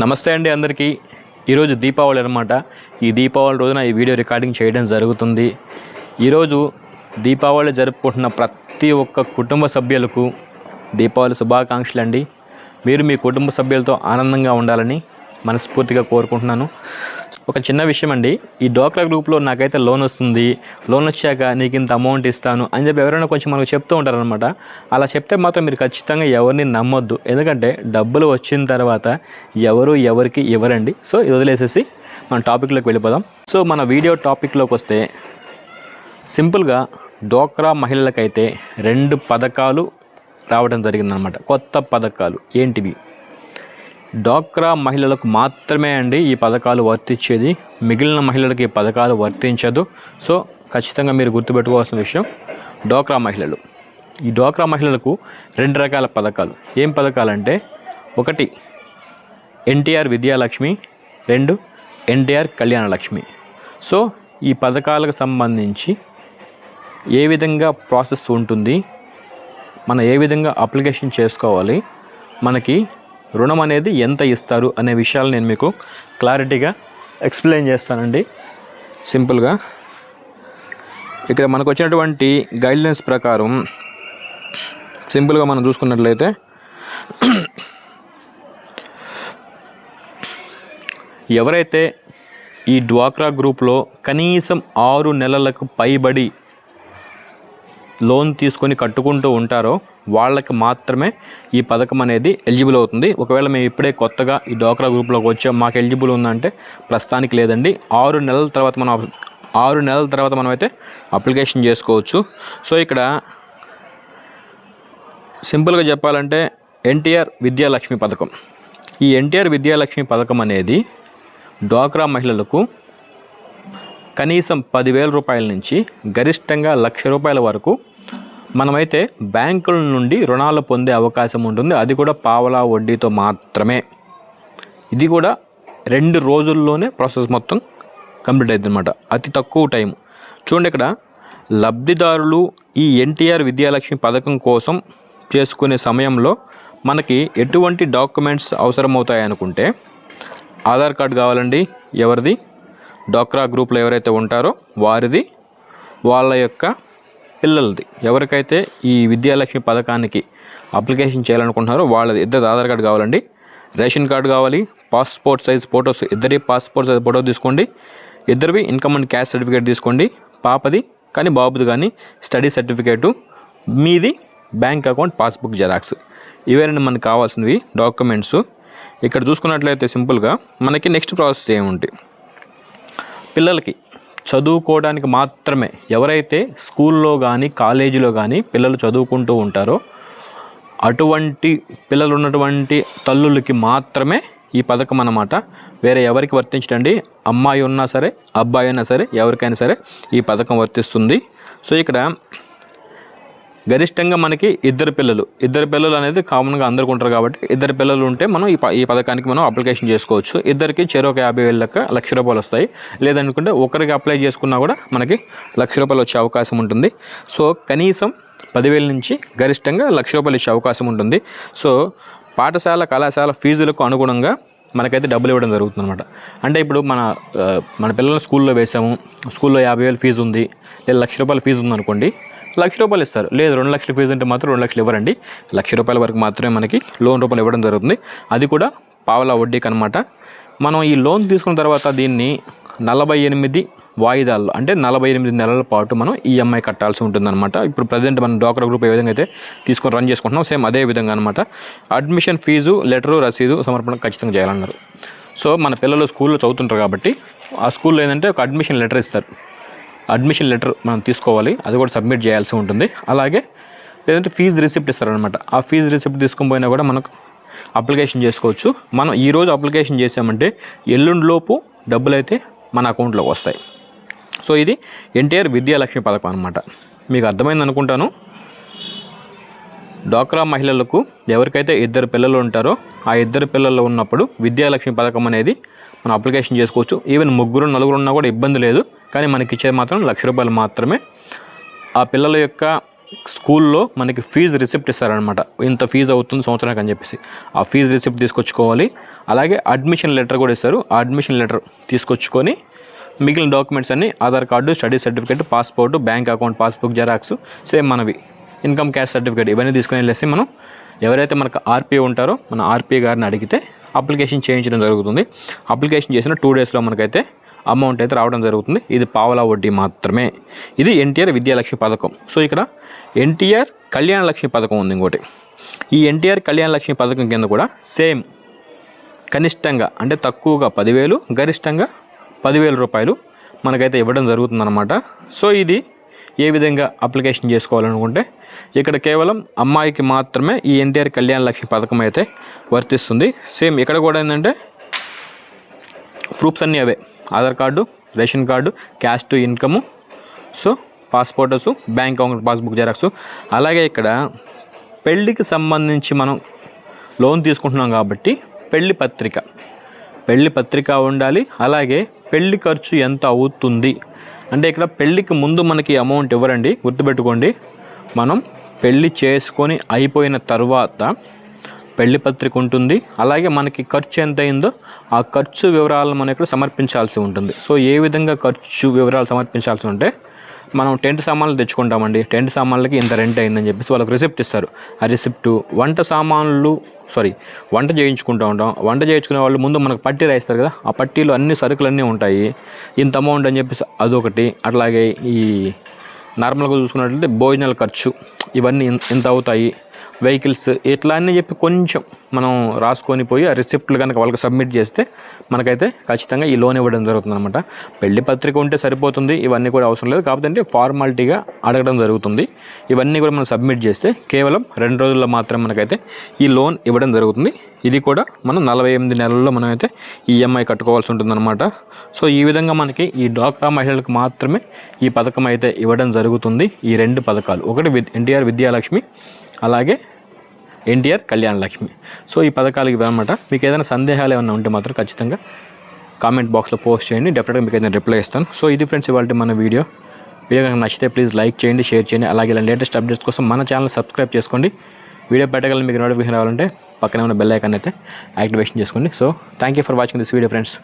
నమస్తే అండి అందరికీ. ఈరోజు దీపావళి అనమాట. ఈ దీపావళి రోజున ఈ వీడియో రికార్డింగ్ చేయడం జరుగుతుంది. ఈరోజు దీపావళి జరుపుకుంటున్న ప్రతి ఒక్క కుటుంబ సభ్యులకు దీపావళి శుభాకాంక్షలు అండి. మీరు మీ కుటుంబ సభ్యులతో ఆనందంగా ఉండాలని మనస్ఫూర్తిగా కోరుకుంటున్నాను. ఒక చిన్న విషయం అండి, ఈ డోక్రా గ్రూప్లో నాకైతే లోన్ వస్తుంది, లోన్ వచ్చాక నీకు ఇంత అమౌంట్ ఇస్తాను అని చెప్పి ఎవరైనా కొంచెం మనకు చెప్తూ ఉంటారనమాట. అలా చెప్తే మాత్రం మీరు ఖచ్చితంగా ఎవరిని నమ్మొద్దు. ఎందుకంటే డబ్బులు వచ్చిన తర్వాత ఎవరికి ఇవ్వరండి. సో ఇది వదిలేసేసి మన టాపిక్లోకి వెళ్ళిపోదాం. సో మన వీడియో టాపిక్లోకి వస్తే సింపుల్గా డోక్రా మహిళలకైతే 2 పథకాలు రావడం జరిగిందనమాట. కొత్త పథకాలు ఏంటివి? డోక్రా మహిళలకు మాత్రమే అండి ఈ పథకాలు వర్తించేది, మిగిలిన మహిళలకి ఈ పథకాలు వర్తించదు. సో ఖచ్చితంగా మీరు గుర్తుపెట్టుకోవాల్సిన విషయం, డోక్రా మహిళలు. ఈ డోక్రా మహిళలకు 2 రకాల పథకాలు. ఏం పథకాలంటే, 1 ఎన్టీఆర్ విద్యాలక్ష్మి, 2 ఎన్టీఆర్ కళ్యాణలక్ష్మి. సో ఈ పథకాలకు సంబంధించి ఏ విధంగా ప్రాసెస్ ఉంటుంది, మనం ఏ విధంగా అప్లికేషన్ చేసుకోవాలి, మనకి రుణం అనేది ఎంత ఇస్తారు అనే విషయాలు నేను మీకు క్లారిటీగా ఎక్స్ప్లెయిన్ చేస్తానండి. సింపుల్గా ఇక్కడ మనకు వచ్చినటువంటి గైడ్లైన్స్ ప్రకారం సింపుల్గా మనం చూసుకున్నట్లయితే ఎవరైతే ఈ డ్వాక్రా గ్రూప్లో కనీసం 6 నెలలకు పైబడి లోన్ తీసుకొని కట్టుకుంటూ ఉంటారో వాళ్ళకి మాత్రమే ఈ పథకం అనేది ఎలిజిబుల్ అవుతుంది. ఒకవేళ మేము ఇప్పుడే కొత్తగా ఈ డోక్రా గ్రూప్లోకి వచ్చాం, మాకు ఎలిజిబుల్ ఉందంటే ప్రస్తుతానికి లేదండి. 6 నెలల తర్వాత మనమైతే అప్లికేషన్ చేసుకోవచ్చు. సో ఇక్కడ సింపుల్గా చెప్పాలంటే ఎన్టీఆర్ విద్యాలక్ష్మి పథకం. ఈ ఎన్టీఆర్ విద్యాలక్ష్మి పథకం అనేది డోక్రా మహిళలకు కనీసం 10,000 రూపాయల నుంచి గరిష్టంగా 1,00,000 రూపాయల వరకు మనమైతే బ్యాంకుల నుండి రుణాలు పొందే అవకాశం ఉంటుంది. అది కూడా పావలా వడ్డీతో మాత్రమే. ఇది కూడా 2 రోజుల్లోనే ప్రాసెస్ మొత్తం కంప్లీట్ అవుతుంది అనమాట. అతి తక్కువ టైం. చూడండి, ఇక్కడ లబ్ధిదారులు ఈ ఎన్టీఆర్ విద్యాలక్ష్మి పథకం కోసం చేసుకునే సమయంలో మనకి ఎటువంటి డాక్యుమెంట్స్ అవసరమవుతాయి అనుకుంటే, ఆధార్ కార్డు కావాలండి. ఎవరిది? డోక్రా గ్రూప్లో ఎవరైతే ఉంటారో వారిది, వాళ్ళ యొక్క పిల్లలది. ఎవరికైతే ఈ విద్యాలక్ష్మి పథకానికి అప్లికేషన్ చేయాలనుకుంటున్నారో వాళ్ళది ఇద్దరు ఆధార్ కార్డు కావాలండి. రేషన్ కార్డు కావాలి. పాస్పోర్ట్ సైజ్ ఫొటోస్, ఇద్దరి పాస్పోర్ట్ సైజ్ ఫోటో తీసుకోండి. ఇద్దరివి ఇన్కమ్ అండ్ క్యాస్ట్ సర్టిఫికేట్ తీసుకోండి. పాపది కానీ బాబుది కానీ స్టడీ సర్టిఫికేటు, మీది బ్యాంక్ అకౌంట్ పాస్బుక్ జెరాక్స్. ఇవేనండి మనకు కావాల్సినవి డాక్యుమెంట్స్. ఇక్కడ చూసుకున్నట్లయితే సింపుల్గా మనకి నెక్స్ట్ ప్రాసెస్ ఏముంటాయి, పిల్లలకి చదువుకోవడానికి మాత్రమే. ఎవరైతే స్కూల్లో కానీ కాలేజీలో కానీ పిల్లలు చదువుకుంటూ ఉంటారో అటువంటి పిల్లలు ఉన్నటువంటి తల్లులకి మాత్రమే ఈ పథకం అన్నమాట. వేరే ఎవరికి వర్తించడండి. అమ్మాయి ఉన్నా సరే, అబ్బాయి అయినా సరే, ఎవరికైనా సరే ఈ పథకం వర్తిస్తుంది. సో ఇక్కడ గరిష్టంగా మనకి ఇద్దరు పిల్లలు అనేది కామన్గా అందరికీ ఉంటారు కాబట్టి ఇద్దరు పిల్లలు ఉంటే మనం ఈ పథకానికి మనం అప్లికేషన్ చేసుకోవచ్చు. ఇద్దరికి చెరొక 50,000 లెక్క 1,00,000 రూపాయలు వస్తాయి. లేదనుకుంటే ఒకరికి అప్లై చేసుకున్నా కూడా మనకి 1,00,000 రూపాయలు వచ్చే అవకాశం ఉంటుంది. సో కనీసం 10,000 నుంచి గరిష్టంగా 1,00,000 రూపాయలు ఇచ్చే అవకాశం ఉంటుంది. సో పాఠశాల కళాశాల ఫీజులకు అనుగుణంగా మనకైతే డబ్బులు ఇవ్వడం జరుగుతుంది అనమాట. అంటే ఇప్పుడు మన పిల్లల్ని స్కూల్లో వేసాము, స్కూల్లో 50,000 ఫీజు ఉంది, లేదా 1,00,000 రూపాయల ఫీజు ఉందనుకోండి, 1,00,000 రూపాయలు ఇస్తారు. లేదు 2 లక్షల ఫీజు అంటే మాత్రం 2 లక్షలు ఇవ్వరండి. 1,00,000 రూపాయల వరకు మాత్రమే మనకి లోన్ రూపాయలు ఇవ్వడం జరుగుతుంది. అది కూడా పావలా వడ్డీకి అనమాట. మనం ఈ లోన్ తీసుకున్న తర్వాత దీన్ని 48 వాయిదాల్లో, అంటే 48 నెలల పాటు మనం ఈఎంఐ కట్టాల్సి ఉంటుందన్నమాట. ఇప్పుడు ప్రజెంట్ మనం డోక్రా గ్రూప్ ఏ విధంగా అయితే తీసుకొని రన్ చేసుకుంటున్నాం, సేమ్ అదే విధంగా అనమాట. అడ్మిషన్ ఫీజు లెటరు రసీదు సమర్పణ ఖచ్చితంగా చేయాలన్నారు. సో మన పిల్లలు స్కూల్లో చదువుతుంటారు కాబట్టి ఆ స్కూల్లో ఏంటంటే ఒక అడ్మిషన్ లెటర్ ఇస్తారు. అడ్మిషన్ లెటర్ మనం తీసుకోవాలి, అది కూడా సబ్మిట్ చేయాల్సి ఉంటుంది. అలాగే లేదంటే ఫీజు రిసిప్ట్ ఇస్తారనమాట. ఆ ఫీజు రిసిప్ట్ తీసుకొని పోయినా కూడా మనకు అప్లికేషన్ చేసుకోవచ్చు. మనం ఈరోజు అప్లికేషన్ చేసామంటే ఎల్లుండిలోపు డబ్బులు అయితే మన అకౌంట్లోకి వస్తాయి. సో ఇది ఎన్టీఆర్ విద్యాలక్ష్మి పథకం అనమాట. మీకు అర్థమైంది అనుకుంటాను. డోక్రా మహిళలకు ఎవరికైతే 2 పిల్లలు ఉంటారో ఆ 2 పిల్లలు ఉన్నప్పుడు విద్యాలక్ష్మి పథకం అనేది మనం అప్లికేషన్ చేసుకోవచ్చు. ఈవెన్ 3, 4 ఉన్నా కూడా ఇబ్బంది లేదు. కానీ మనకి ఇచ్చేది మాత్రం 1,00,000 రూపాయలు మాత్రమే. ఆ పిల్లల యొక్క స్కూల్లో మనకి ఫీజు రిసిప్ట్ ఇస్తారనమాట. ఇంత ఫీజు అవుతుంది సంవత్సరానికి అని చెప్పేసి ఆ ఫీజు రిసిప్ట్ తీసుకొచ్చుకోవాలి. అలాగే అడ్మిషన్ లెటర్ కూడా ఇస్తారు. ఆ అడ్మిషన్ లెటర్ తీసుకొచ్చుకొని మిగిలిన డాక్యుమెంట్స్ అన్నీ Aadhaar card, study certificate, passport, bank account passbook xerox, same మనవి ఇన్కమ్ క్యాష్ సర్టిఫికేట్ ఇవన్నీ తీసుకొని వెళ్ళేసి మనం ఎవరైతే మనకు ఆర్పీఏ ఉంటారో మన ఆర్పీఏ గారిని అడిగితే అప్లికేషన్ చేయించడం జరుగుతుంది. అప్లికేషన్ చేసిన 2 డేస్లో మనకైతే అమౌంట్ అయితే రావడం జరుగుతుంది. ఇది పావలా వడ్డీ మాత్రమే. ఇది ఎన్టీఆర్ విద్యాలక్ష్మి పథకం. సో ఇక్కడ ఎన్టీఆర్ కళ్యాణ లక్ష్మి పథకం ఉంది ఇంకోటి. ఈ ఎన్టీఆర్ కళ్యాణ లక్ష్మి పథకం కింద కూడా సేమ్ కనిష్టంగా అంటే తక్కువగా 10,000, గరిష్టంగా 10,000 రూపాయలు మనకైతే ఇవ్వడం జరుగుతుందన్నమాట. సో ఇది ఏ విధంగా అప్లికేషన్ చేసుకోవాలనుకుంటే ఇక్కడ కేవలం అమ్మాయికి మాత్రమే ఈ ఎన్టీఆర్ కళ్యాణ లక్ష్మి పథకం అయితే వర్తిస్తుంది. సేమ్ ఇక్కడ కూడా ఏంటంటే ప్రూఫ్స్ అన్నీ అవే, Aadhaar card, ration card, caste income, so passports, bank account passbook xerox. అలాగే ఇక్కడ పెళ్ళికి సంబంధించి మనం లోన్ తీసుకుంటున్నాం కాబట్టి పెళ్లి పత్రిక ఉండాలి. అలాగే పెళ్లి ఖర్చు ఎంత అవుతుంది అంటే ఇక్కడ పెళ్ళికి ముందు మనకి అమౌంట్ ఇవ్వరండి, గుర్తుపెట్టుకోండి. మనం పెళ్ళి చేసుకొని అయిపోయిన తర్వాత పెళ్లి పత్రిక ఉంటుంది. అలాగే మనకి ఖర్చు ఎంత అయిందో ఆ ఖర్చు వివరాలను మనం ఇక్కడ సమర్పించాల్సి ఉంటుంది. సో ఏ విధంగా ఖర్చు వివరాలు సమర్పించాల్సి ఉంటే మనం టెంట్ సామాన్లు తెచ్చుకుంటామండి. టెంట్ సామాన్లకి ఇంత రెంట్ అయిందని చెప్పేసి వాళ్ళకి రిసిప్ట్ ఇస్తారు. ఆ రిసిప్టు వంట చేయించుకుంటూ ఉంటాం. వంట చేయించుకునే వాళ్ళు ముందు మనకు పట్టీ రాయిస్తారు కదా, ఆ పట్టీలో అన్ని సరుకులు ఉంటాయి. ఇంత అమౌంట్ అని చెప్పేసి అదొకటి. అట్లాగే ఈ నార్మల్గా చూసుకున్నట్లయితే భోజనాల ఖర్చు ఇవన్నీ ఇంత అవుతాయి, వెహికల్స్ ఇట్లా అన్నీ చెప్పి కొంచెం మనం రాసుకొని పోయి ఆ రిసిప్ట్లు కనుక వాళ్ళకి సబ్మిట్ చేస్తే మనకైతే ఖచ్చితంగా ఈ లోన్ ఇవ్వడం జరుగుతుంది అనమాట. పెళ్లి పత్రిక ఉంటే సరిపోతుంది, ఇవన్నీ కూడా అవసరం లేదు. కాకపోతే ఫార్మాలిటీగా అడగడం జరుగుతుంది. ఇవన్నీ కూడా మనం సబ్మిట్ చేస్తే కేవలం 2 రోజుల్లో మాత్రం మనకైతే ఈ లోన్ ఇవ్వడం జరుగుతుంది. ఇది కూడా మనం 48 నెలల్లో మనమైతే ఈఎంఐ కట్టుకోవాల్సి ఉంటుందన్నమాట. సో ఈ విధంగా మనకి ఈ డ్వాక్రా మహిళలకు మాత్రమే ఈ పథకం అయితే ఇవ్వడం జరుగుతుంది. ఈ 2 పథకాలు, ఒకటి ఎన్టీఆర్ విద్యాలక్ష్మి, అలాగే ఎన్టీఆర్ కళ్యాణ లక్ష్మి. సో ఈ పథకాలు ఇవన్నమాట. మీకు ఏదైనా సందేహాలు ఏమైనా ఉంటే మాత్రం ఖచ్చితంగా కామెంట్ బాక్స్లో పోస్ట్ చేయండి, డెఫినెట్గా మీకు అయితే రిప్లై ఇస్తాను. సో ఇది ఫ్రెండ్స్ ఇవాళ మన వీడియో కనుక నచ్చితే ప్లీజ్ లైక్ చేయండి, షేర్ చేయండి. అలాగే ఇలా లేటెస్ట్ అప్డేట్స్ కోసం మన ఛానల్ సబ్స్క్రైబ్ చేసుకోండి. వీడియో పెట్టగలని మీకు నోటిఫికేషన్ రావాలంటే పక్కనే ఉన్న బెల్ ఐకాన్ అయితే యాక్టివేషన్ చేసుకోండి. So thank you for watching this video friends.